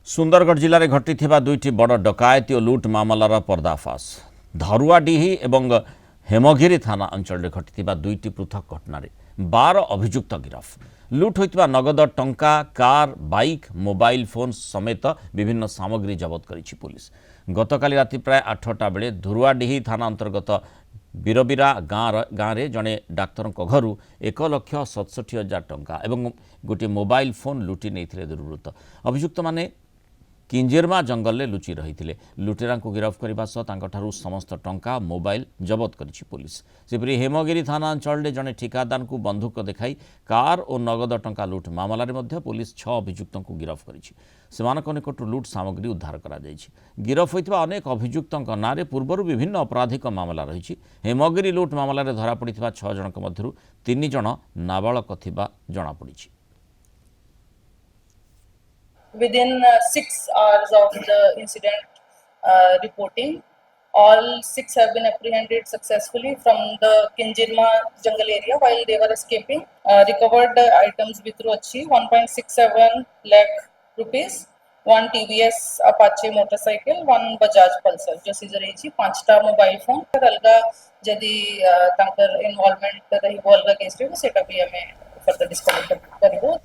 सुंदरगढ़ जिले में घटी दुईटी बड़ डकायती और लुट मामलार पर्दाफाश धरुआडीही एवं हेमगिरी थाना अंचल घटी दुईटी पृथक घटन 12 अभियुक्त गिरफ लुट होता नगद टंका कार बाइक मोबाइल फोन समेत विभिन्न सामग्री जबत करिछि पुलिस। गतकाली राति प्राय 8टा बेले धुरुआडीही थाना अंतर्गत बीरबीरा गाँव में जड़े डाक्तर घर 1,67,000 टंका एवं गोटे मोबाइल फोन लुटि नहीं दुर्वृत्त। अभियुक्त माने किंजेरमा जंगल में लुचि रही लुटेरा को गिरफ्त करने समस्त टंका मोबाइल जबत करिछि पुलिस। सेपरी हेमगिरी थाना अंचल जड़े ठिकादार को बंधुक देखाई कार और नगद टंका लुट मामलें पुलिस 6 अभियुक्त को गिरफ्त करिछि। सेमानक निकटरू लुट सामग्री उद्धार करा जायछि। गिरफ होइतिबा अनेक अभियुक्त नारे पूर्वर विभिन्न आपराधिक मामला रही। हेमगिरी लुट मामलें धरा पड़ी 6 जनक मध्यरु 3 जन नाबालक थिबा जणा पड़िछि। Within 6 hours of the incident reporting, all 6 have been apprehended successfully from the Kinjirma jungle area while they were escaping. Recovered items withdrew 1.67 lakh rupees, 1 TVS Apache motorcycle, 1 Bajaj Pulsar जो सीजर है 5टा mobile phone अलगा जदि तांकर involvement रही अलगा case रे सेटा भी हमें फर्दर डिस्कवर करिवो।